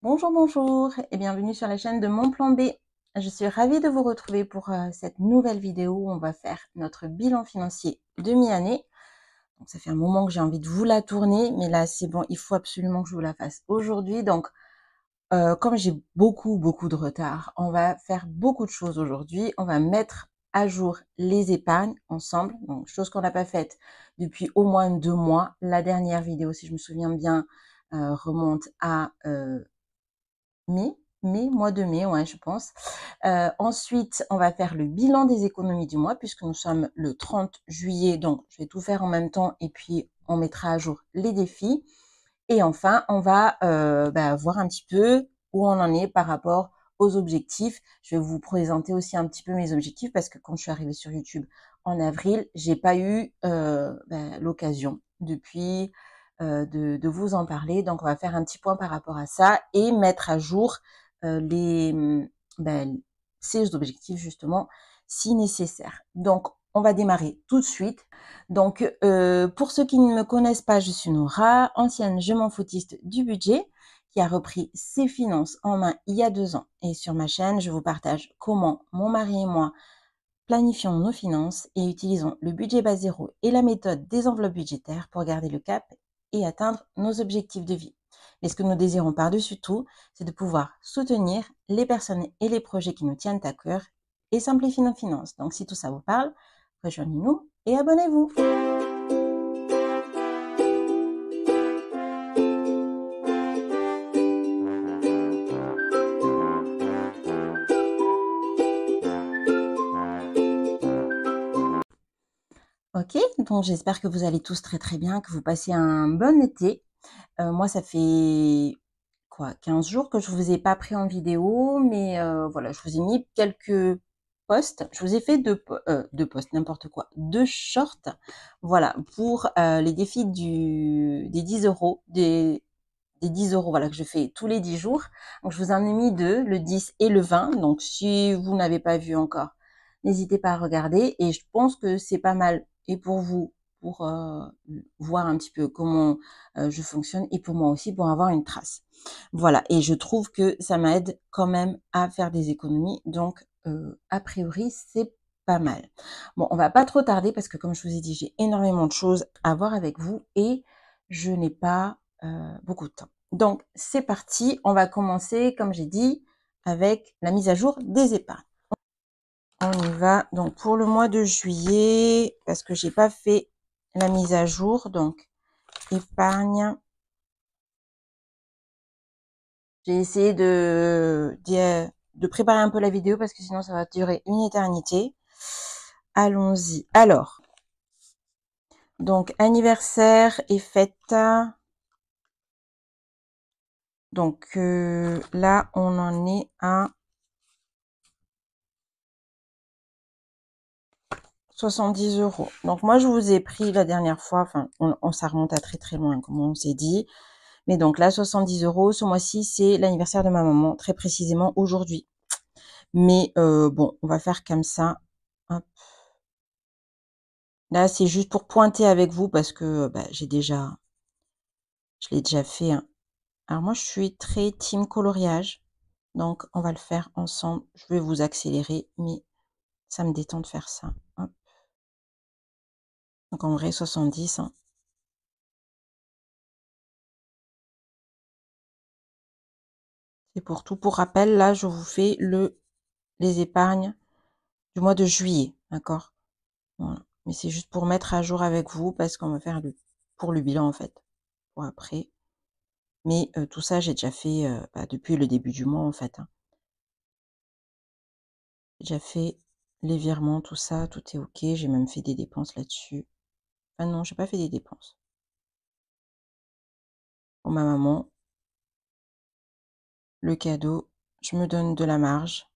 Bonjour, bonjour et bienvenue sur la chaîne de Mon Plan B. Je suis ravie de vous retrouver pour cette nouvelle vidéo où on va faire notre bilan financier de mi-année. Donc ça fait un moment que j'ai envie de vous la tourner, mais là c'est bon, il faut absolument que je vous la fasse aujourd'hui. Donc comme j'ai beaucoup de retard, on va faire beaucoup de choses aujourd'hui. On va mettre à jour les épargnes ensemble, donc chose qu'on n'a pas faite depuis au moins 2 mois. La dernière vidéo, si je me souviens bien, remonte à mois de mai, ouais, je pense. Ensuite, on va faire le bilan des économies du mois puisque nous sommes le 30 juillet, donc je vais tout faire en même temps et puis on mettra à jour les défis. Et enfin, on va voir un petit peu où on en est par rapport aux objectifs. Je vais vous présenter aussi un petit peu mes objectifs parce que quand je suis arrivée sur YouTube en avril, j'ai pas eu l'occasion depuis de vous en parler. Donc, on va faire un petit point par rapport à ça et mettre à jour ces objectifs justement si nécessaire. Donc, on va démarrer tout de suite. Donc, pour ceux qui ne me connaissent pas, je suis Nora, ancienne je m'en foutiste du budget, qui a repris ses finances en main il y a 2 ans. Et sur ma chaîne, je vous partage comment mon mari et moi planifions nos finances et utilisons le budget base zéro et la méthode des enveloppes budgétaires pour garder le cap et atteindre nos objectifs de vie. Mais ce que nous désirons par-dessus tout, c'est de pouvoir soutenir les personnes et les projets qui nous tiennent à cœur et simplifier nos finances. Donc, si tout ça vous parle, rejoignez-nous et abonnez-vous. Ok, donc j'espère que vous allez tous très bien, que vous passez un bon été. Moi, ça fait 15 jours que je vous ai pas pris en vidéo, mais voilà, je vous ai mis quelques posts. Je vous ai fait deux posts, n'importe quoi, 2 shorts, voilà, pour les défis des 10 euros, des 10 euros, voilà, que je fais tous les 10 jours. Donc, je vous en ai mis 2, le 10 et le 20. Donc, si vous n'avez pas vu encore, n'hésitez pas à regarder. Et je pense que c'est pas mal, et pour vous, pour voir un petit peu comment je fonctionne, et pour moi aussi, pour avoir une trace. Voilà, et je trouve que ça m'aide quand même à faire des économies. Donc, a priori, c'est pas mal. Bon, on va pas trop tarder parce que, comme je vous ai dit, j'ai énormément de choses à voir avec vous et je n'ai pas beaucoup de temps. Donc, c'est parti. On va commencer, comme j'ai dit, avec la mise à jour des épargnes. On y va. Donc, pour le mois de juillet, parce que j'ai pas fait la mise à jour, donc épargne. J'ai essayé de préparer un peu la vidéo parce que sinon ça va durer une éternité. Allons-y. Alors, donc anniversaire et fête. Donc là, on en est à 70 euros. Donc moi, je vous ai pris la dernière fois, enfin, ça remonte à très loin, comme on s'est dit. Mais donc là, 70 euros, ce mois-ci, c'est l'anniversaire de ma maman, très précisément aujourd'hui. Mais bon, on va faire comme ça. Hop. Là, c'est juste pour pointer avec vous parce que je l'ai déjà fait, hein. Alors moi, je suis très team coloriage. Donc, on va le faire ensemble. Je vais vous accélérer, mais ça me détend de faire ça. Hop. Donc, en vrai, 70. Hein. C'est pour tout. Pour rappel, là, je vous fais les épargnes du mois de juillet. D'accord? Voilà. Mais c'est juste pour mettre à jour avec vous parce qu'on va faire pour le bilan, en fait. Pour après. Mais tout ça, j'ai déjà fait depuis le début du mois, en fait. Hein. J'ai déjà fait les virements, tout ça, tout est ok. J'ai même fait des dépenses là-dessus. Ah non, j'ai pas fait des dépenses. Pour ma maman, le cadeau, je me donne de la marge.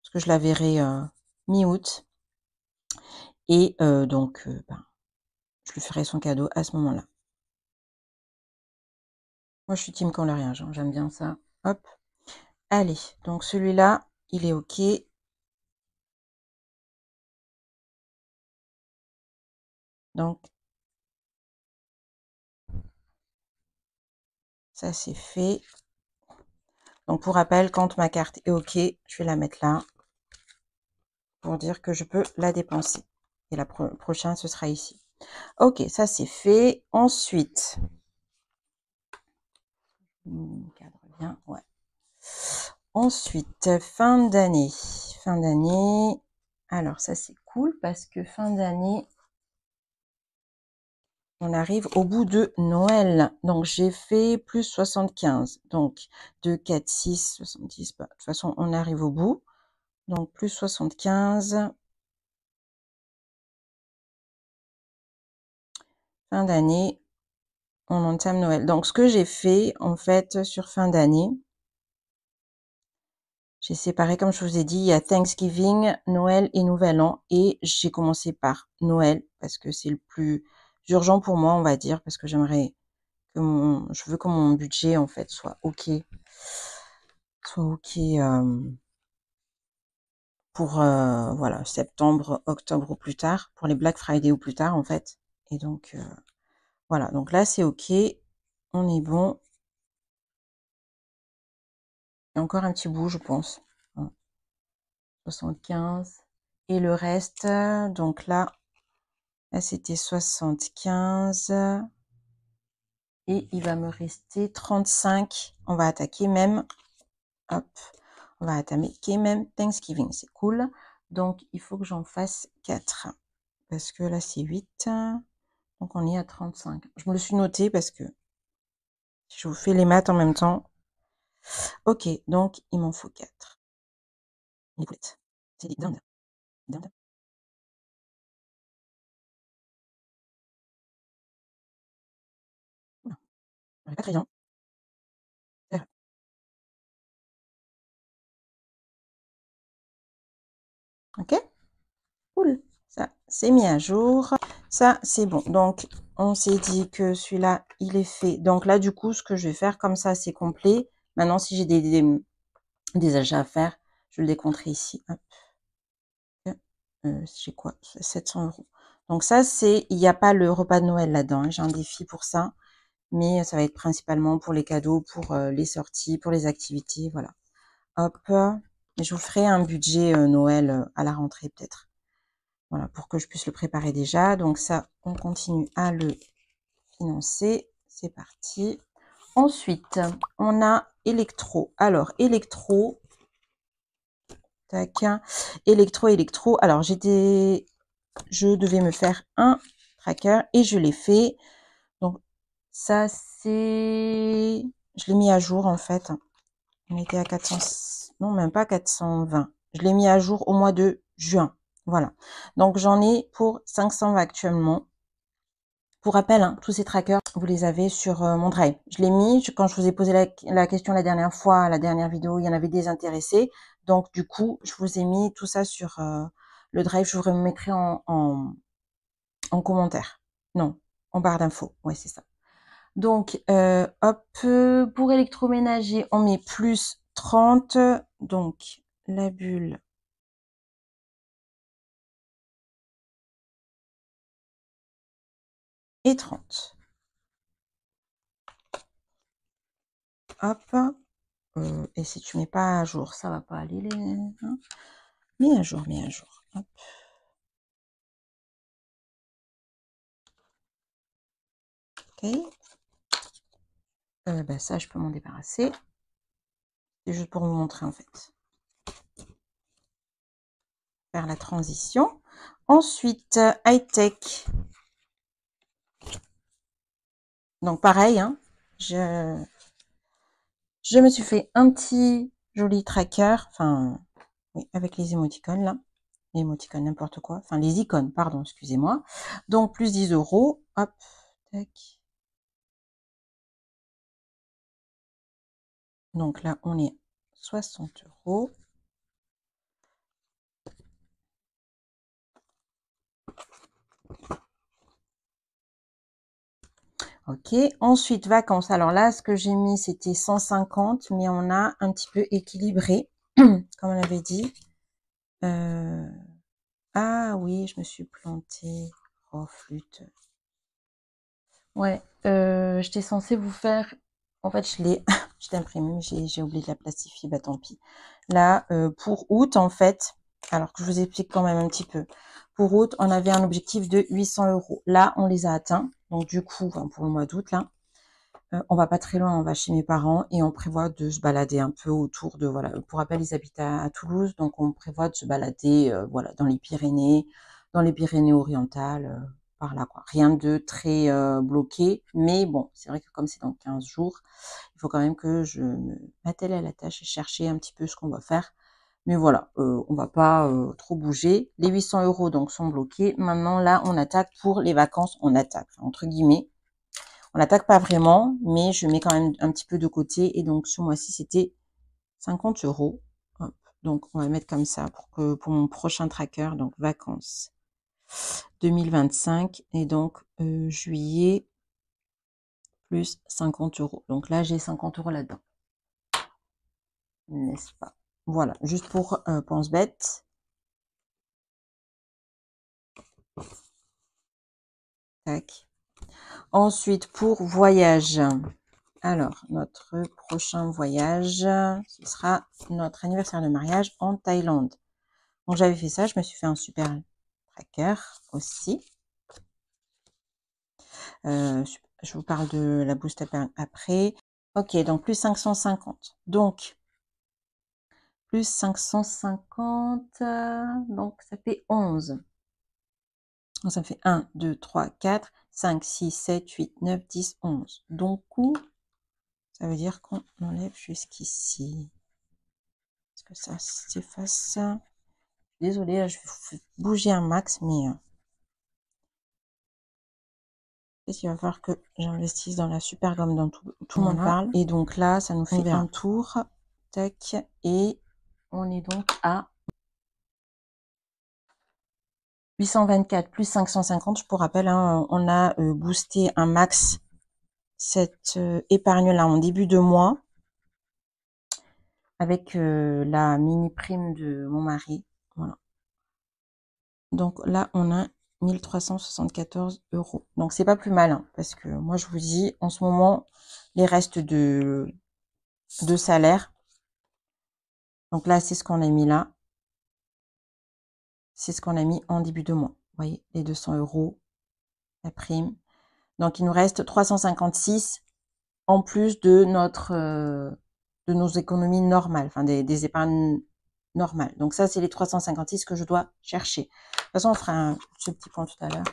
Parce que je la verrai mi-août. Et donc, je lui ferai son cadeau à ce moment-là. Moi, je suis team coloriage, hein, j'aime bien ça. Hop. Allez, donc celui-là, il est ok. Donc, ça c'est fait. Donc, pour rappel, quand ma carte est OK, je vais la mettre là pour dire que je peux la dépenser. Et la prochaine, ce sera ici. OK, ça c'est fait. Ensuite, cadre bien, ouais. Ensuite, fin d'année. Fin d'année. Alors, ça c'est cool parce que fin d'année, on arrive au bout de Noël. Donc, j'ai fait plus 75. Donc, 2, 4, 6, 70. Bah, de toute façon, on arrive au bout. Donc, plus 75. Fin d'année, on entame Noël. Donc, ce que j'ai fait, en fait, sur fin d'année, j'ai séparé, comme je vous ai dit, il y a Thanksgiving, Noël et Nouvel An. Et j'ai commencé par Noël parce que c'est le plus urgent pour moi, on va dire, parce que j'aimerais que je veux que mon budget, en fait, soit OK. Soit OK pour, voilà, septembre, octobre ou plus tard, pour les Black Friday ou plus tard, en fait. Et donc, voilà. Donc là, c'est OK. On est bon. Il y a encore un petit bout, je pense. 75. Et le reste, donc là c'était 75. Et il va me rester 35. On va attaquer même. Hop. On va attaquer même Thanksgiving. C'est cool. Donc, il faut que j'en fasse 4. Parce que là, c'est 8. Donc, on est à 35. Je me le suis noté parce que je vous fais les maths en même temps. Ok, donc il m'en faut 4. Les boulettes. C'est des dindes. Dindes. Oula, j'aurais pas très bien. Ok, cool. Ça, c'est mis à jour. Ça, c'est bon. Donc, on s'est dit que celui-là, il est fait. Donc là, du coup, ce que je vais faire, comme ça, c'est complet. Maintenant, si j'ai des achats à faire, je le décompterai ici. Hop. J'ai quoi? 700 euros. Donc ça, il n'y a pas le repas de Noël là-dedans, hein. J'ai un défi pour ça. Mais ça va être principalement pour les cadeaux, pour les sorties, pour les activités, voilà. Hop. Et je vous ferai un budget Noël à la rentrée peut-être. Voilà, pour que je puisse le préparer déjà. Donc ça, on continue à le financer. C'est parti. Ensuite, on a électro. Alors, électro. Tac. Électro. Alors, je devais me faire un tracker et je l'ai fait. Donc, ça, c'est... Je l'ai mis à jour, en fait. On était à 400... Non, même pas 420. Je l'ai mis à jour au mois de juin. Voilà. Donc, j'en ai pour 520 actuellement. Pour rappel, hein, tous ces trackers, vous les avez sur mon Drive. Je l'ai mis, quand je vous ai posé la question la dernière fois, la dernière vidéo, il y en avait des intéressés. Donc, du coup, je vous ai mis tout ça sur le Drive. Je vous remettrai en commentaire. Non, en barre d'infos. Ouais, c'est ça. Donc, hop, pour électroménager, on met plus 30. Donc, la bulle. Et 30. Hop. Et si tu mets pas à jour, ça va pas aller. Hein, mets à jour. Hop. Ok. Bah, ça, je peux m'en débarrasser. C'est juste pour vous montrer, en fait. Faire la transition. Ensuite, high-tech. Donc, pareil, hein, je me suis fait un petit joli tracker. Enfin, oui, avec les émoticônes, là. Les émoticônes, n'importe quoi. Enfin, les icônes, pardon, excusez-moi. Donc, plus 10 euros. Hop, tac. Donc là, on est 60 euros. Ok, ensuite vacances. Alors là, ce que j'ai mis, c'était 150, mais on a un petit peu équilibré, comme on avait dit. Ah oui, je me suis plantée. Oh, flûte. Ouais, j'étais censée vous faire... En fait, je l'ai Je t'ai imprimé, mais j'ai oublié de la plastifier, bah tant pis. Là, pour août, en fait, alors que je vous explique quand même un petit peu. Pour août, on avait un objectif de 800 €. Là, on les a atteints. Donc, du coup, enfin, pour le mois d'août, là, on va pas très loin, on va chez mes parents et on prévoit de se balader un peu autour de, voilà, pour rappel, ils habitent à Toulouse, donc on prévoit de se balader, voilà, dans les Pyrénées-Orientales, par là, quoi. Rien de très bloqué, mais bon, c'est vrai que comme c'est dans 15 jours, il faut quand même que je m'attelle à la tâche et chercher un petit peu ce qu'on va faire. Mais voilà, on va pas trop bouger. Les 800 € donc sont bloqués. Maintenant, là, on attaque pour les vacances. On attaque, enfin, entre guillemets. On n'attaque pas vraiment, mais je mets quand même un petit peu de côté. Et donc, ce mois-ci, c'était 50 €. Hop. Donc, on va mettre comme ça pour mon prochain tracker, donc vacances 2025. Et donc, juillet, plus 50 €. Donc là, j'ai 50 € là-dedans. N'est-ce pas? Voilà, juste pour pense bête. Tac. Ensuite, pour voyage. Alors, notre prochain voyage, ce sera notre anniversaire de mariage en Thaïlande. Donc, j'avais fait ça, je me suis fait un super tracker aussi. Je vous parle de la boost après. Ok, donc plus 550. Donc, plus 550, donc ça fait 11. Donc, ça fait 1, 2, 3, 4, 5, 6, 7, 8, 9, 10, 11. Donc, ça veut dire qu'on enlève jusqu'ici. Est-ce que ça s'efface ça? Désolée, je vais bouger un max, mais il va falloir que j'investisse dans la super gomme dont tout le monde parle. Et donc là, ça nous fait un tour. Tac. Et on est donc à 824 plus 550. Je vous rappelle, hein, on a boosté un max cette épargne-là en début de mois avec la mini prime de mon mari. Voilà. Donc là, on a 1374 €. Donc c'est pas plus mal, hein, parce que moi je vous dis, en ce moment, les restes de salaire. Donc là, c'est ce qu'on a mis là. C'est ce qu'on a mis en début de mois. Vous voyez, les 200 €, la prime. Donc il nous reste 356 en plus de de nos économies normales, enfin des épargnes normales. Donc ça, c'est les 356 que je dois chercher. De toute façon, on fera ce petit point tout à l'heure.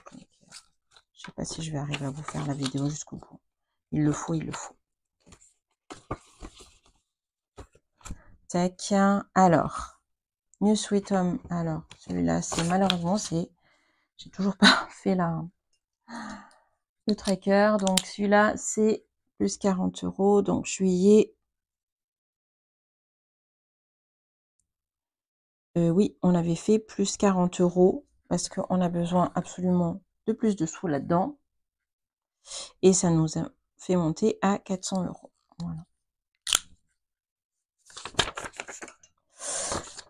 Je sais pas si je vais arriver à vous faire la vidéo jusqu'au bout. Il le faut, il le faut. Tac. Alors, New Sweet Home. Alors, celui-là, c'est malheureusement, j'ai toujours pas fait le tracker. Donc, celui-là, c'est plus 40 €. Donc, juillet. Oui, on avait fait plus 40 € parce qu'on a besoin absolument de plus de sous là-dedans. Et ça nous a fait monter à 400 €. Voilà.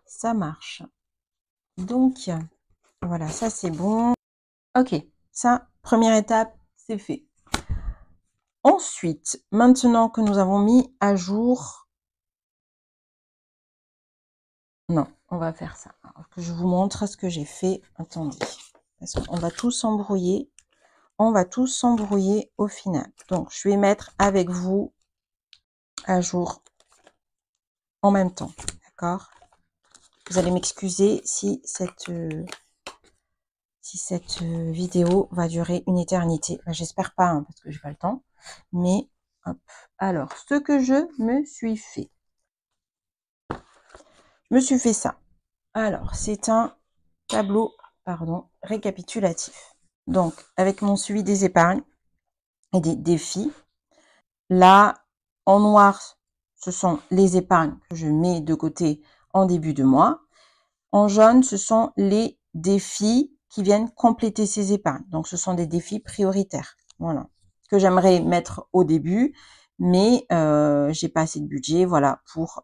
Ça marche. Donc, voilà, ça c'est bon. Ok, ça, première étape, c'est fait. Ensuite, maintenant que nous avons mis à jour... Non, on va faire ça. Alors que je vous montre ce que j'ai fait. Attendez, parce qu'on va tous s'embrouiller. On va tous s'embrouiller au final. Donc, je vais mettre avec vous à jour en même temps. D'accord? Vous allez m'excuser si cette vidéo va durer une éternité. Ben, j'espère pas, hein, parce que j'ai pas le temps. Mais, hop. Alors, ce que je me suis fait. Je me suis fait ça. Alors, c'est un tableau, récapitulatif. Donc, avec mon suivi des épargnes et des défis. Là, en noir, ce sont les épargnes que je mets de côté en début de mois. En jaune, ce sont les défis qui viennent compléter ces épargnes. Donc, ce sont des défis prioritaires. Voilà. Que j'aimerais mettre au début, mais j'ai pas assez de budget, voilà, pour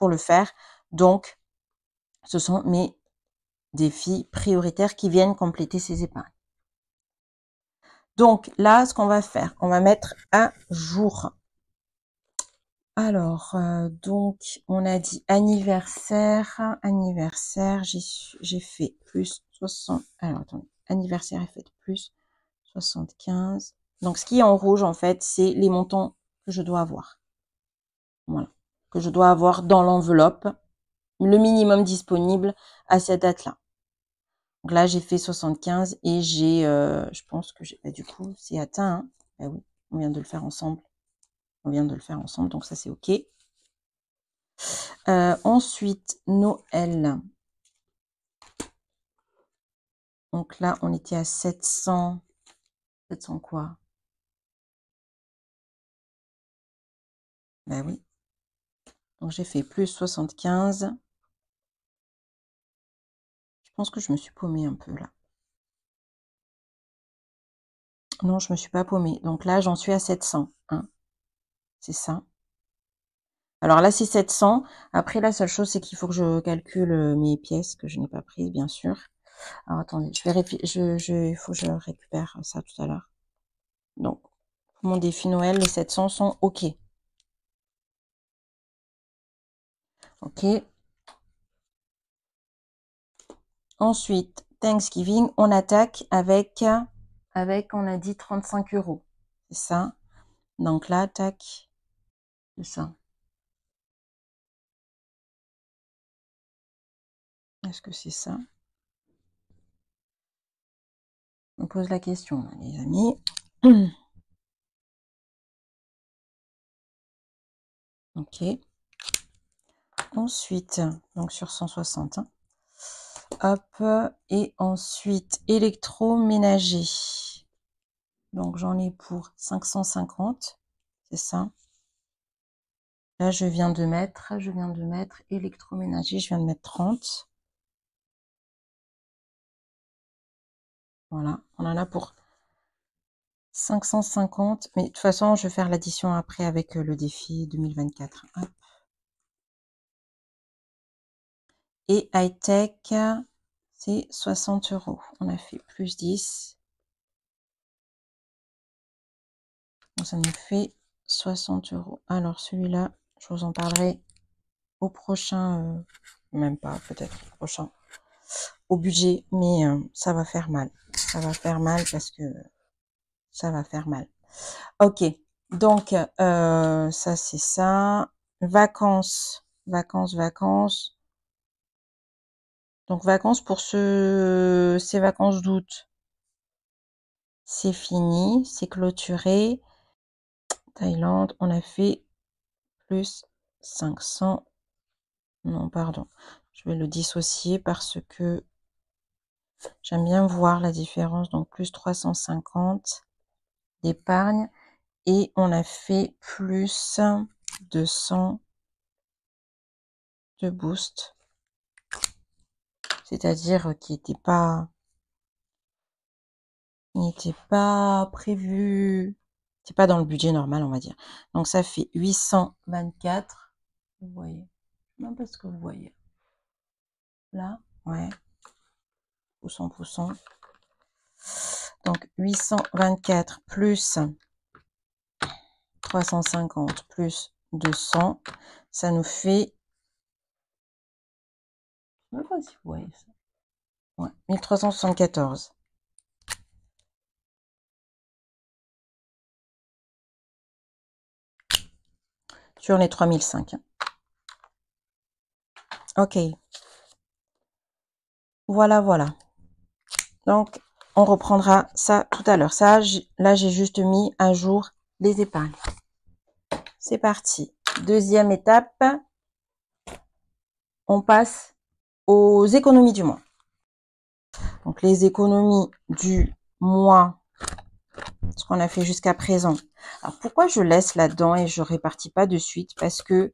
le faire. Donc, ce sont mes défis prioritaires qui viennent compléter ces épargnes. Donc, là, ce qu'on va faire, on va mettre à jour Alors, donc, on a dit anniversaire, anniversaire, j'ai fait plus 60, alors attendez, anniversaire est fait plus 75. Donc, ce qui est en rouge, en fait, c'est les montants que je dois avoir. Voilà. Que je dois avoir dans l'enveloppe, le minimum disponible à cette date-là. Donc là, j'ai fait 75 et je pense que du coup, c'est atteint. Hein. Ah oui, on vient de le faire ensemble. On vient de le faire ensemble, donc ça, c'est OK. Ensuite, Noël. Donc là, on était à 700. 700 quoi? Ben oui. Donc j'ai fait plus 75. Je pense que je me suis paumée un peu là. Non, je me suis pas paumée. Donc là, j'en suis à 700. Hein. C'est ça. Alors là, c'est 700. Après, la seule chose, c'est qu'il faut que je calcule mes pièces que je n'ai pas prises, bien sûr. Alors attendez, je vérifie. Il faut que je récupère ça tout à l'heure. Donc, pour mon défi Noël, les 700 sont OK. OK. Ensuite, Thanksgiving, on attaque avec, on a dit 35 euros. C'est ça. Donc là, tac, c'est ça. Est-ce que c'est ça? On pose la question, les amis. OK. Ensuite, donc sur 160. Hein. Hop. Et ensuite, électroménager. Donc, j'en ai pour 550. C'est ça. Là, je viens de mettre électroménager, je viens de mettre 30. Voilà, on en a pour 550. Mais de toute façon, je vais faire l'addition après avec le défi 2024. Hop. Et high-tech, c'est 60 euros. On a fait plus 10. Donc, ça nous fait 60 euros. Alors, celui-là, je vous en parlerai au prochain, même pas, peut-être au prochain, au budget, mais ça va faire mal. Ça va faire mal parce que ça va faire mal. Ok, donc ça c'est ça. Vacances, vacances. Donc vacances pour ces vacances d'août, c'est fini, c'est clôturé. Thaïlande, on a fait plus 500. Non, pardon. Je vais le dissocier parce que j'aime bien voir la différence. Donc plus 350 d'épargne. Et on a fait plus 200 de boost. C'est-à-dire qui n'était pas prévu, c'est pas dans le budget normal, on va dire. Donc ça fait 824. Vous voyez, même pas ce que vous voyez. Là, ouais, poussant. Donc 824 plus 350 plus 200, ça nous fait, je ne sais pas si vous voyez ça. Ouais, 1374. Sur les 3005. Ok. Voilà. Donc, on reprendra ça tout à l'heure. Ça, là, j'ai juste mis à jour les épargnes. C'est parti. Deuxième étape, on passe aux économies du mois. Donc, les économies du mois, ce qu'on a fait jusqu'à présent. Alors, pourquoi je laisse là-dedans et je répartis pas de suite? Parce que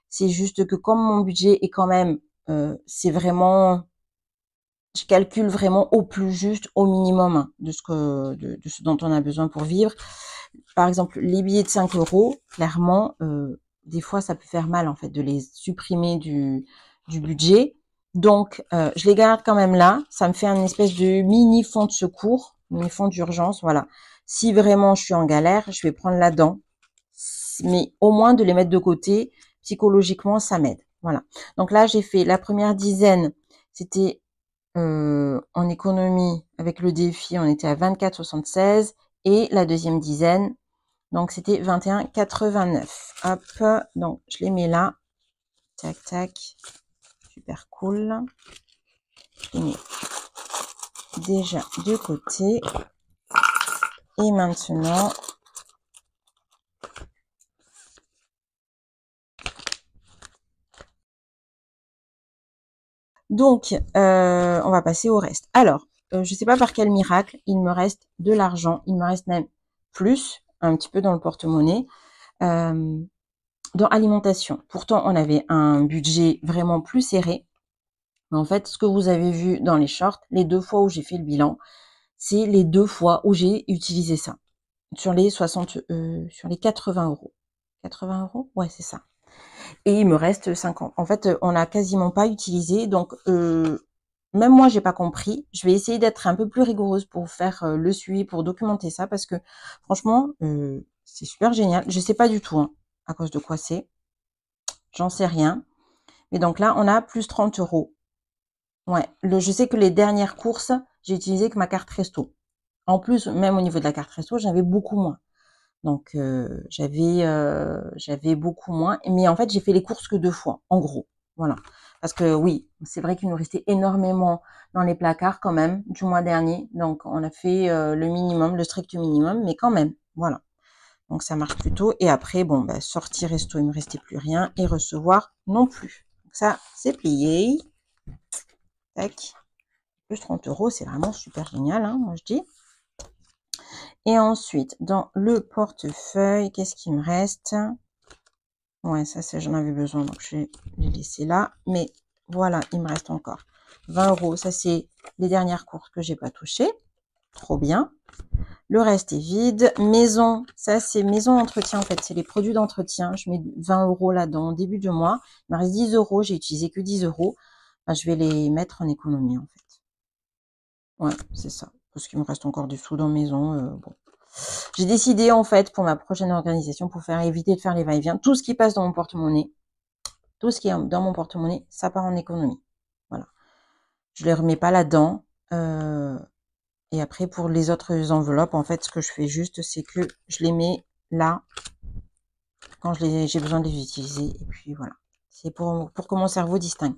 c'est juste que comme mon budget est quand même, c'est vraiment, je calcule vraiment au plus juste, au minimum hein, de ce dont on a besoin pour vivre. Par exemple, les billets de 5 euros, clairement, des fois, ça peut faire mal en fait de les supprimer du budget. Donc, je les garde quand même là. Ça me fait un espèce de mini fonds de secours, mini fonds d'urgence. Voilà. Si vraiment je suis en galère, je vais prendre là-dedans. mais au moins de les mettre de côté, psychologiquement, ça m'aide. Voilà. Donc là, j'ai fait la première dizaine, c'était en économie, avec le défi, on était à 24,76 et la deuxième dizaine, donc c'était 21,89. Hop, donc je les mets là. Tac, tac. Super cool. Je les mets déjà de côté. Et maintenant, donc, on va passer au reste. Alors, je sais pas par quel miracle, il me reste de l'argent. Il me reste même plus, un petit peu dans le porte-monnaie. Dans alimentation. Pourtant, on avait un budget vraiment plus serré. Mais en fait, ce que vous avez vu dans les shorts, les 2 fois où j'ai fait le bilan, c'est les 2 fois où j'ai utilisé ça. Sur les 80 €. 80 €? Ouais, c'est ça. Et il me reste 50. En fait, on n'a quasiment pas utilisé. Donc, même moi, j'ai pas compris. Je vais essayer d'être un peu plus rigoureuse pour faire le suivi, pour documenter ça, parce que franchement, c'est super génial. Je sais pas du tout hein, à cause de quoi c'est. J'en sais rien. Mais donc là, on a plus 30 €. Ouais, je sais que les dernières courses, j'ai utilisé que ma carte resto. En plus, même au niveau de la carte resto, j'avais beaucoup moins. Donc j'avais beaucoup moins. Mais en fait, j'ai fait les courses que 2 fois, en gros. Voilà. Parce que oui, c'est vrai qu'il nous restait énormément dans les placards quand même du mois dernier. Donc on a fait le minimum, le strict minimum, mais quand même. Voilà. Donc ça marche plutôt. Et après, bon, bah, sortir resto, il me restait plus rien. Et recevoir non plus. Donc ça, c'est plié. Tac. Plus 30 €, c'est vraiment super génial, hein, moi je dis. Et ensuite, dans le portefeuille, qu'est-ce qui me reste? Ouais, ça, j'en avais besoin, donc je vais les laisser là. Mais voilà, il me reste encore 20 €. Ça, c'est les dernières courses que j'ai pas touchées. Trop bien. Le reste est vide. Maison, ça, c'est maison entretien, en fait. C'est les produits d'entretien. Je mets 20 € là-dedans, début de mois. Il me reste 10 €. J'ai utilisé que 10 €. Enfin, je vais les mettre en économie, en fait. Ouais, c'est ça. Parce qu'il me reste encore des sous dans maison. Bon. J'ai décidé, en fait, pour ma prochaine organisation, pour éviter de faire les va-et-vient, tout ce qui passe dans mon porte-monnaie, tout ce qui est dans mon porte-monnaie, ça part en économie. Voilà. Je les remets pas là-dedans. Et après, pour les autres enveloppes, en fait, ce que je fais juste, c'est que je les mets là, quand j'ai besoin de les utiliser. Et puis, voilà. C'est pour que mon cerveau distingue.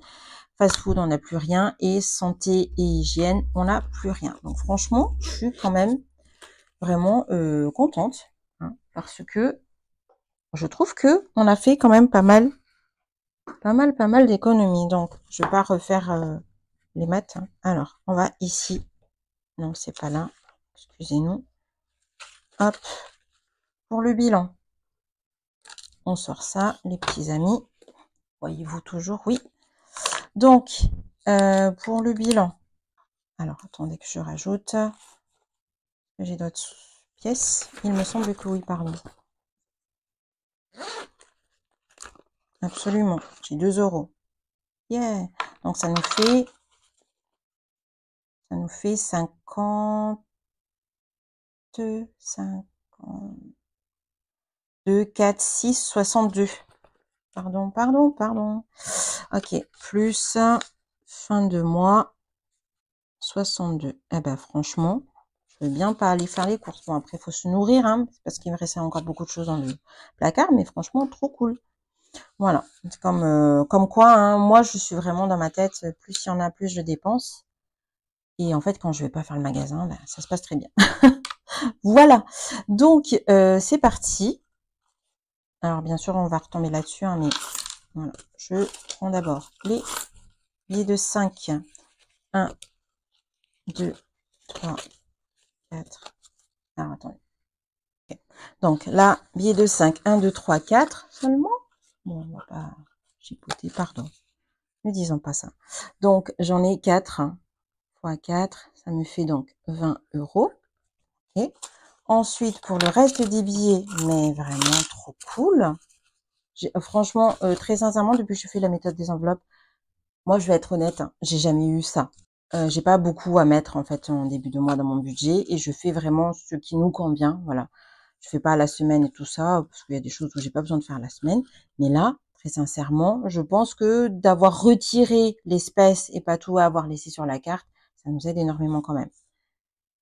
Fast food, on n'a plus rien. Et santé et hygiène, on n'a plus rien. Donc, franchement, je suis quand même vraiment contente. Hein, parce que je trouve que on a fait quand même pas mal d'économies. Donc, je vais pas refaire les maths. Hein. Alors, on va ici. Non, c'est pas là. Excusez-nous. Hop. Pour le bilan. On sort ça, les petits amis. Voyez-vous toujours? Oui. Donc, pour le bilan. Alors, attendez que je rajoute. J'ai d'autres pièces. Il me semble que oui, pardon. Absolument. J'ai 2 €. Yeah. Donc, ça nous fait 52, 4, 6, 62. Pardon. Ok, plus fin de mois, 62. Eh ben franchement, je veux bien pas aller faire les courses. Bon, après, il faut se nourrir, hein, parce qu'il me restait encore beaucoup de choses dans le placard, mais franchement, trop cool. Voilà, c'est comme quoi, hein, moi, je suis vraiment dans ma tête, plus il y en a, plus je dépense. Et en fait, quand je vais pas faire le magasin, ben, ça se passe très bien. Voilà, donc c'est parti. Alors bien sûr, on va retomber là-dessus, hein, mais voilà, je prends d'abord les billets de 5. 1, 2, 3, 4. Alors attendez. Okay. Donc là, billet de 5, 1, 2, 3, 4 seulement. Bon, on va pas chipoter, pardon. Ne disons pas ça. Donc j'en ai 4 fois 4, ça me fait donc 20 €. Okay. Ensuite, pour le reste des billets, mais vraiment trop cool. Franchement, très sincèrement, depuis que je fais la méthode des enveloppes, moi, je vais être honnête, hein, j'ai jamais eu ça. J'ai pas beaucoup à mettre en fait en début de mois dans mon budget et je fais vraiment ce qui nous convient, voilà. je fais pas à la semaine et tout ça, parce qu'il y a des choses où j'ai pas besoin de faire à la semaine. Mais là, très sincèrement, je pense que d'avoir retiré l'espèce et pas tout avoir laissé sur la carte, ça nous aide énormément quand même.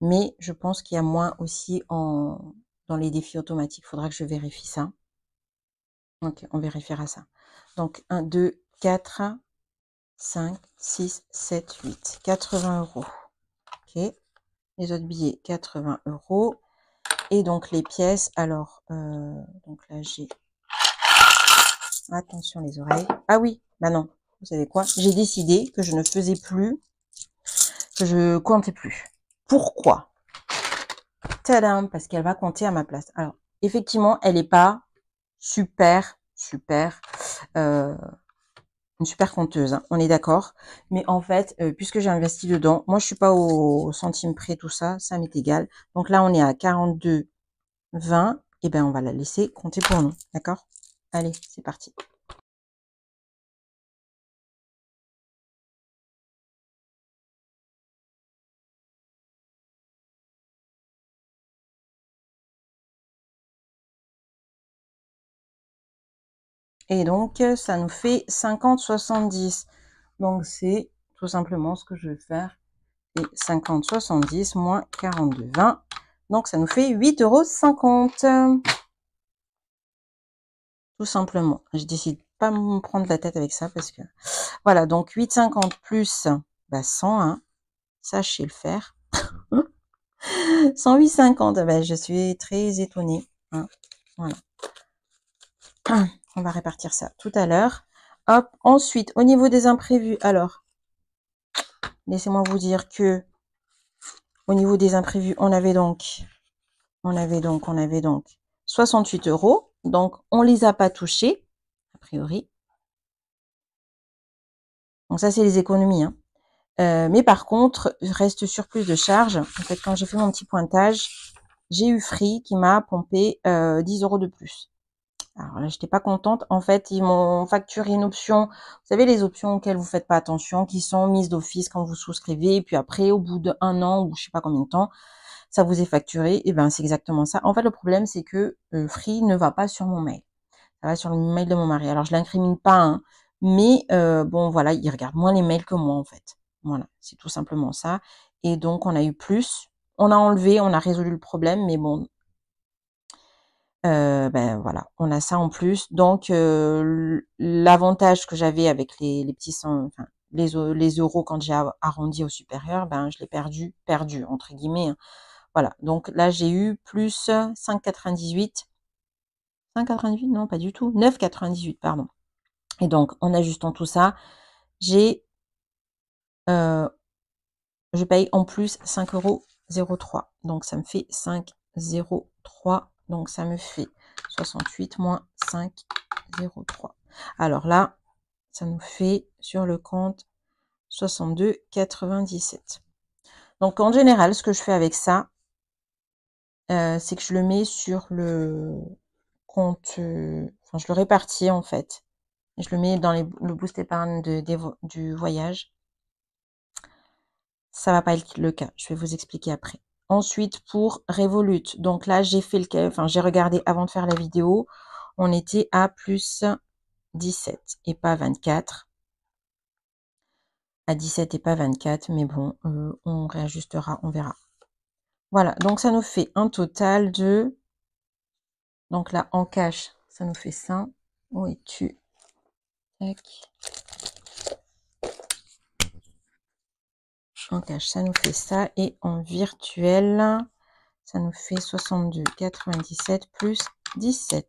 Mais je pense qu'il y a moins aussi dans les défis automatiques. Il faudra que je vérifie ça. Ok, on vérifiera ça. Donc, 1, 2, 4, 5, 6, 7, 8. 80 euros. Ok. Les autres billets, 80 euros. Et donc, les pièces, alors, donc là, j'ai... Attention les oreilles. Ah oui, bah non. Vous savez quoi? J'ai décidé que je ne faisais plus, que je comptais plus. Pourquoi? Tadam, parce qu'elle va compter à ma place. Alors, effectivement, elle n'est pas super, une super compteuse, hein, on est d'accord. Mais en fait, puisque j'ai investi dedans, moi je suis pas au centime près, tout ça, ça m'est égal. Donc là, on est à 42,20. Et ben, on va la laisser compter pour nous, d'accord? Allez, c'est parti. Et donc, ça nous fait 50,70. Donc, c'est tout simplement ce que je vais faire. Et 50,70 moins 42,20. Donc, ça nous fait 8,50 €. Tout simplement. Je décide pas de me prendre la tête avec ça parce que... Voilà, donc 8,50 plus 100, hein. Ça, je sais le faire. 108,50. Ben, je suis très étonnée. Hein. Voilà. On va répartir ça tout à l'heure. Hop. Ensuite, au niveau des imprévus, alors, laissez-moi vous dire que au niveau des imprévus, on avait donc 68 euros. Donc, on les a pas touchés, a priori. Donc, ça, c'est les économies. Hein. Mais par contre, reste surplus de charges. En fait, quand j'ai fait mon petit pointage, j'ai eu Free qui m'a pompé 10 € de plus. Alors là, j'étais pas contente. En fait, ils m'ont facturé une option. Vous savez, les options auxquelles vous faites pas attention, qui sont mises d'office quand vous souscrivez. Et puis après, au bout d'1 an ou je sais pas combien de temps, ça vous est facturé. Et ben, c'est exactement ça. En fait, le problème, c'est que Free ne va pas sur mon mail. Ça va sur le mail de mon mari. Alors, je l'incrimine pas, hein, mais bon, voilà, il regarde moins les mails que moi, en fait. Voilà, c'est tout simplement ça. Et donc, on a eu plus. On a enlevé, on a résolu le problème, mais bon, ben voilà, on a ça en plus. Donc, l'avantage que j'avais avec les petits enfin, les euros quand j'ai arrondi au supérieur, ben je l'ai perdu entre guillemets. Hein. Voilà. Donc là, j'ai eu plus 5,98. 5,98? Non, pas du tout. 9,98, pardon. Et donc, en ajustant tout ça, j'ai, je paye en plus 5,03 €. Donc, ça me fait 5,03. Donc, ça me fait 68 moins 5,03. Alors là, ça nous fait sur le compte 62,97. Donc, en général, ce que je fais avec ça, c'est que je le mets sur le compte, enfin, je le répartis en fait. Je le mets dans le boost épargne du voyage. Ça va pas être le cas. Je vais vous expliquer après. Ensuite, pour Revolut, donc là, j'ai fait j'ai regardé avant de faire la vidéo. On était à plus 17 et pas 24. À 17 et pas 24, mais bon, on réajustera, on verra. Voilà, donc ça nous fait un total de... Donc là, en cash, ça nous fait ça. Où es-tu? Tac. En cash, ça nous fait ça. Et en virtuel, ça nous fait 62,97 plus 17.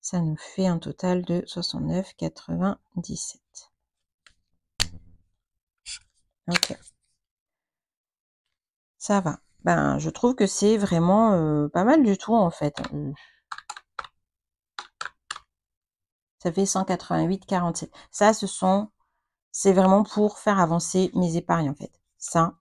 Ça nous fait un total de 69,97. Ok. Ça va. Ben, je trouve que c'est vraiment pas mal du tout, en fait. Ça fait 188,47. Ça, c'est vraiment pour faire avancer mes épargnes, en fait. Ça.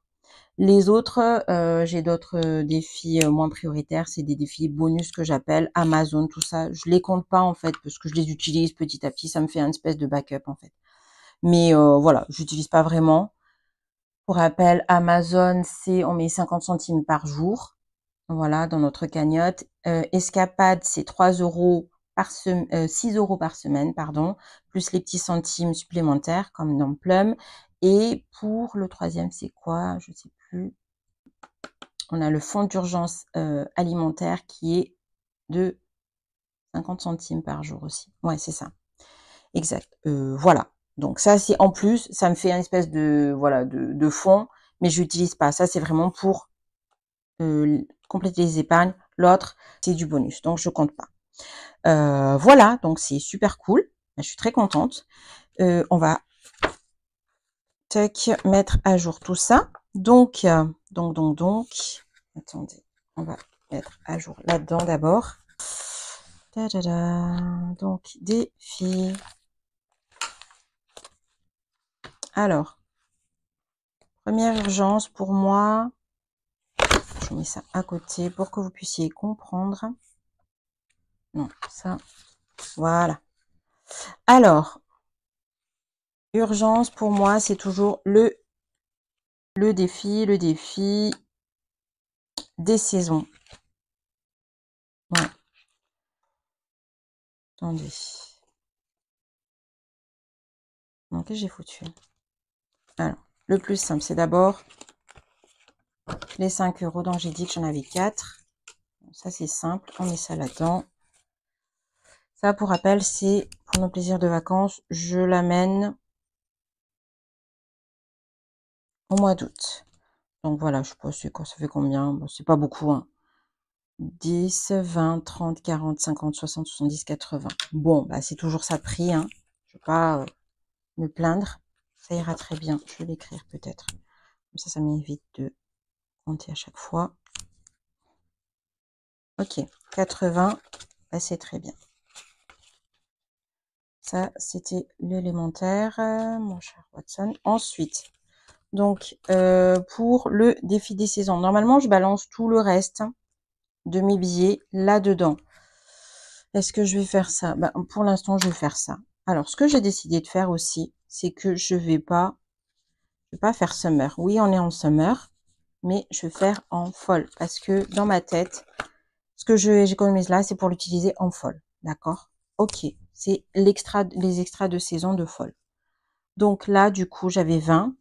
Les autres, j'ai d'autres défis moins prioritaires. C'est des défis bonus que j'appelle Amazon, tout ça. Je les compte pas, en fait, parce que je les utilise petit à petit. Ça me fait une espèce de backup, en fait. Mais voilà, j'utilise pas vraiment. Pour rappel, Amazon, on met 50 centimes par jour. voilà, dans notre cagnotte. Escapade, c'est 3 € par 6 € par semaine, pardon, plus les petits centimes supplémentaires, comme dans Plum. Et pour le troisième, c'est quoi? Je sais plus. On a le fonds d'urgence alimentaire qui est de 50 centimes par jour aussi. Ouais, c'est ça. Exact. Voilà. Donc ça, c'est en plus, ça me fait une espèce de, voilà, de fonds, mais je n'utilise pas. Ça, c'est vraiment pour compléter les épargnes. L'autre, c'est du bonus, donc je compte pas. Voilà, donc c'est super cool. Je suis très contente. On va mettre à jour tout ça. Donc, attendez, on va mettre à jour là-dedans d'abord. Donc, défi. Alors, première urgence pour moi. Je mets ça à côté pour que vous puissiez comprendre. Non, ça, voilà. Alors, urgence pour moi, c'est toujours le défi des saisons. Ouais. Attendez. Donc, qu'est-ce que j'ai foutu? Alors, le plus simple, c'est d'abord les 5 € dont j'ai dit que j'en avais 4. Ça, c'est simple. On met ça là-dedans. Ça, pour rappel, c'est pour nos plaisirs de vacances. Je l'amène au mois d'août. Donc, voilà, je sais pas c'est quoi, ça fait combien? Bon, c'est pas beaucoup, hein. 10, 20, 30, 40, 50, 60, 70, 80. Bon, bah, c'est toujours ça de prix, hein. Je vais pas me plaindre. Ça ira très bien. Je vais l'écrire peut-être. Comme ça m'évite de compter à chaque fois. Ok, 80, bah, c'est très bien. Ça, c'était l'élémentaire, mon cher Watson. Ensuite, donc, pour le défi des saisons, normalement, je balance tout le reste de mes billets là-dedans. Est-ce que je vais faire ça? Ben, pour l'instant, je vais faire ça. Alors, ce que j'ai décidé de faire aussi, c'est que je vais pas faire summer. Oui, on est en summer, mais je vais faire en fall parce que dans ma tête, ce que j'économise là, c'est pour l'utiliser en fall. D'accord? Ok. C'est les extras de saison de fall. Donc là, du coup, j'avais 20.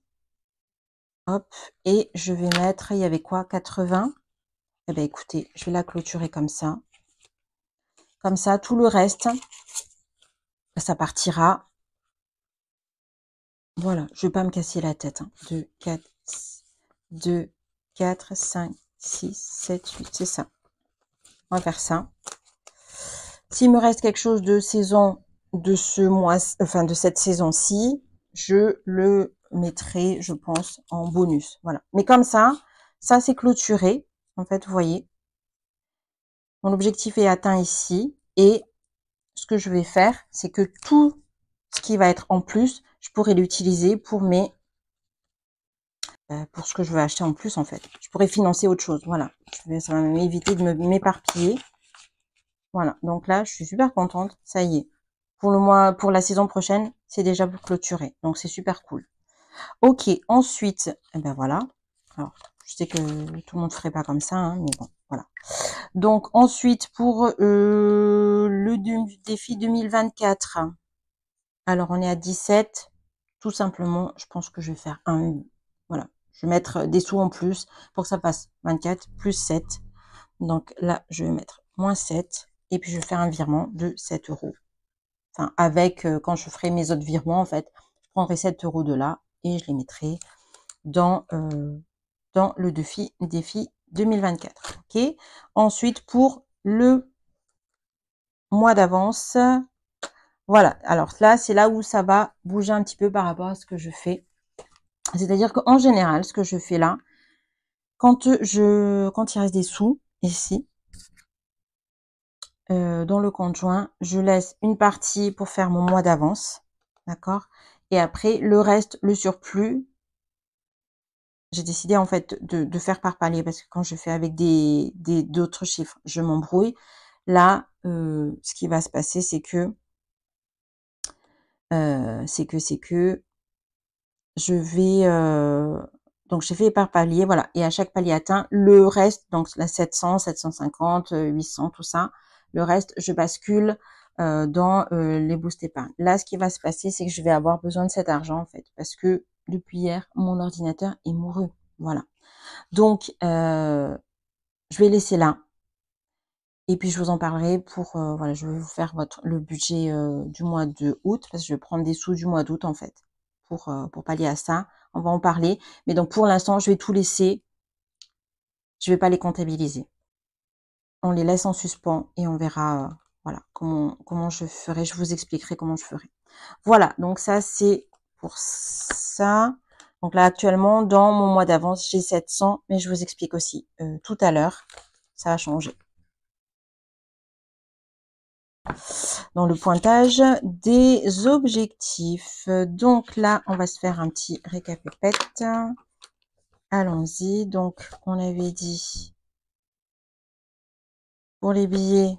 Hop. Et je vais mettre, il y avait quoi? 80. Eh bien, écoutez, je vais la clôturer comme ça. Comme ça, tout le reste, ça partira. Voilà, je vais pas me casser la tête. 2, 4, 5, 6, 7, 8, c'est ça. On va faire ça. S'il me reste quelque chose de saison de ce mois, enfin de cette saison-ci, je le mettrai, je pense, en bonus. Voilà. Mais comme ça c'est clôturé. En fait, vous voyez, mon objectif est atteint ici. Et ce que je vais faire, c'est que tout ce qui va être en plus, je pourrais l'utiliser pour pour ce que je veux acheter en plus, en fait. Je pourrais financer autre chose. Voilà. Ça va m'éviter de m'éparpiller. Voilà. Donc là, je suis super contente. Ça y est. Pour la saison prochaine, c'est déjà clôturé. Donc, c'est super cool. Ok. Ensuite, eh ben voilà. Alors, je sais que tout le monde ne ferait pas comme ça, hein, mais bon, voilà. Donc, ensuite, pour le défi 2024. Alors, on est à 17. Tout simplement, je pense que je vais faire voilà. Je vais mettre des sous en plus pour que ça passe 24 plus 7. Donc là, je vais mettre moins 7. Et puis, je vais faire un virement de 7 €. Enfin, avec, quand je ferai mes autres virements, en fait, je prendrai 7 € de là et je les mettrai dans le défi 2024. Ok. Ensuite, pour le mois d'avance, voilà. Alors là, c'est là où ça va bouger un petit peu par rapport à ce que je fais. C'est-à-dire qu'en général, ce que je fais là, quand il reste des sous ici, dans le compte joint, je laisse une partie pour faire mon mois d'avance, d'accord? Et après, le reste, le surplus, j'ai décidé en fait de faire par palier parce que quand je fais avec d'autres chiffres, je m'embrouille. Là, ce qui va se passer, c'est que je vais Donc, j'ai fait par palier, voilà. Et à chaque palier atteint, le reste, donc la 700, 750, 800, tout ça, le reste, je bascule dans les boosts épargne. Là, ce qui va se passer, c'est que je vais avoir besoin de cet argent, en fait, parce que depuis hier, mon ordinateur est mouru. Voilà. Donc, je vais laisser là. Et puis, je vous en parlerai pour, voilà, je vais vous faire le budget du mois de août, parce que je vais prendre des sous du mois d'août, en fait, pour pallier à ça. On va en parler. Mais donc, pour l'instant, je vais tout laisser. Je vais pas les comptabiliser. On les laisse en suspens et on verra, voilà, comment je ferai. Je vous expliquerai comment je ferai. Voilà, donc ça, c'est pour ça. Donc là, actuellement, dans mon mois d'avance, j'ai 700, mais je vous explique aussi tout à l'heure. Ça va changer. Dans le pointage des objectifs. Donc là, on va se faire un petit récapépète. Allons-y. Donc, on avait dit pour les billets.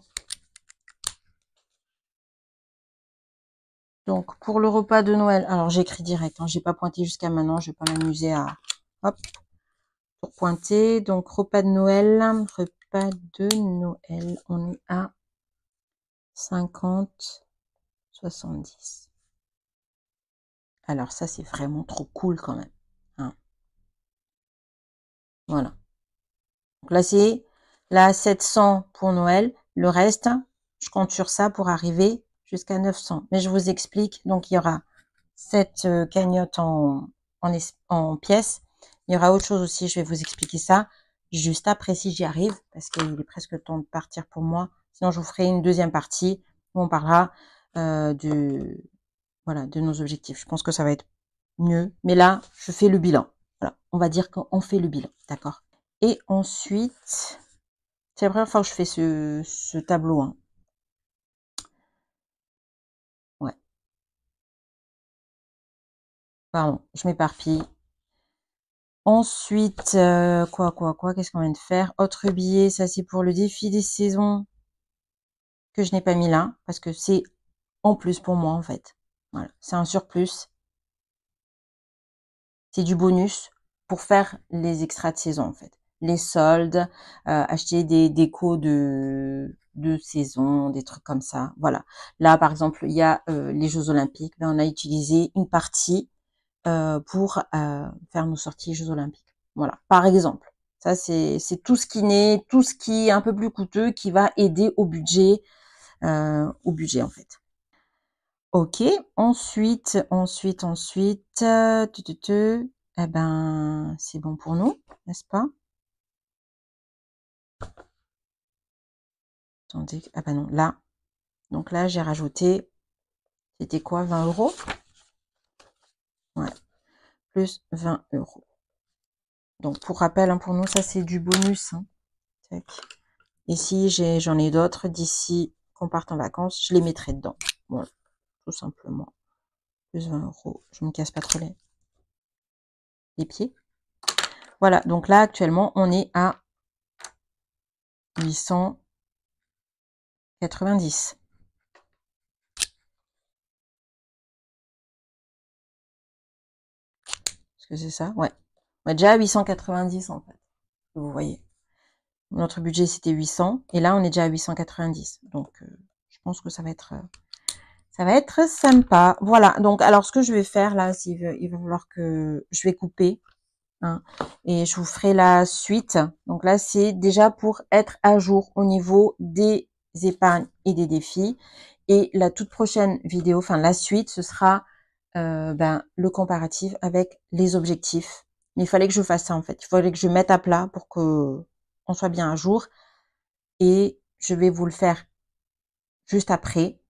Donc, pour le repas de Noël, alors j'écris direct, hein, j'ai pas pointé jusqu'à maintenant, je vais pas m'amuser à, hop, pour pointer. Donc, repas de Noël, on est à 50, 70. Alors, ça, c'est vraiment trop cool quand même. Hein. Voilà. Donc là, c'est là 700 pour Noël. Le reste, je compte sur ça pour arriver jusqu'à 900. Mais je vous explique. Donc, il y aura cette cagnotte en pièces. Il y aura autre chose aussi. Je vais vous expliquer ça juste après si j'y arrive. Parce qu'il est presque le temps de partir pour moi. Sinon, je vous ferai une deuxième partie où on parlera voilà, de nos objectifs. Je pense que ça va être mieux. Mais là, je fais le bilan. Voilà. On va dire qu'on fait le bilan. D'accord? Et ensuite, c'est la première fois que je fais ce tableau. Hein. Ouais. Pardon, je m'éparpille. Ensuite, qu'est-ce qu'on vient de faire? Autre billet, ça c'est pour le défi des saisons que je n'ai pas mis là, parce que c'est en plus pour moi en fait. Voilà, c'est un surplus. C'est du bonus pour faire les extras de saison en fait. Les soldes, acheter des décos de saison, des trucs comme ça. Voilà. Là, par exemple, il y a les Jeux Olympiques. Ben, on a utilisé une partie pour faire nos sorties Jeux Olympiques. Voilà. Par exemple. Ça, c'est tout ce qui est un peu plus coûteux qui va aider au budget en fait. Ok, ensuite, eh ben, c'est bon pour nous, n'est-ce pas? Attendez, ah ben non, là, donc là, j'ai rajouté, c'était quoi, 20 euros? Ouais, plus 20 euros. Donc, pour rappel, hein, pour nous, ça, c'est du bonus. Hein. Tac. Ici, j'en ai d'autres. D'ici qu'on parte en vacances, je les mettrai dedans. Voilà, tout simplement. Plus 20 euros. Je me casse pas trop les pieds. Voilà, donc là, actuellement, on est à 890. Est-ce que c'est ça? Ouais. On est déjà à 890 en fait. Vous voyez. Notre budget c'était 800 et là on est déjà à 890. Donc je pense que ça va être sympa. Voilà. Donc alors ce que je vais faire là, il va falloir que je vais couper. Hein, et je vous ferai la suite. Donc là, c'est déjà pour être à jour au niveau des épargnes et des défis. Et la toute prochaine vidéo, enfin la suite, ce sera le comparatif avec les objectifs. Mais il fallait que je fasse ça en fait. Il fallait que je mette à plat pour que on soit bien à jour. Et je vais vous le faire juste après.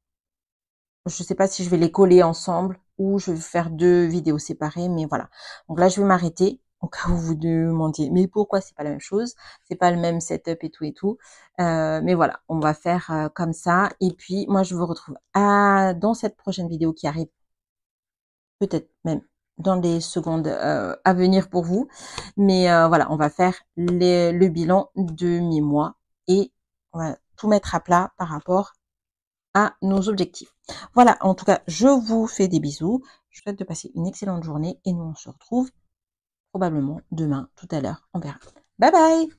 Je ne sais pas si je vais les coller ensemble ou je vais faire deux vidéos séparées, mais voilà. Donc là, je vais m'arrêter au cas où vous demandiez, mais pourquoi c'est pas la même chose? C'est pas le même setup et tout et tout. Mais voilà, on va faire comme ça. Et puis, moi, je vous retrouve dans cette prochaine vidéo qui arrive, peut-être même dans les secondes à venir pour vous. Mais voilà, on va faire le bilan de mi-mois et on va tout mettre à plat par rapport à nos objectifs. Voilà, en tout cas, je vous fais des bisous. Je vous souhaite de passer une excellente journée et nous on se retrouve probablement demain, tout à l'heure, on verra. Bye bye!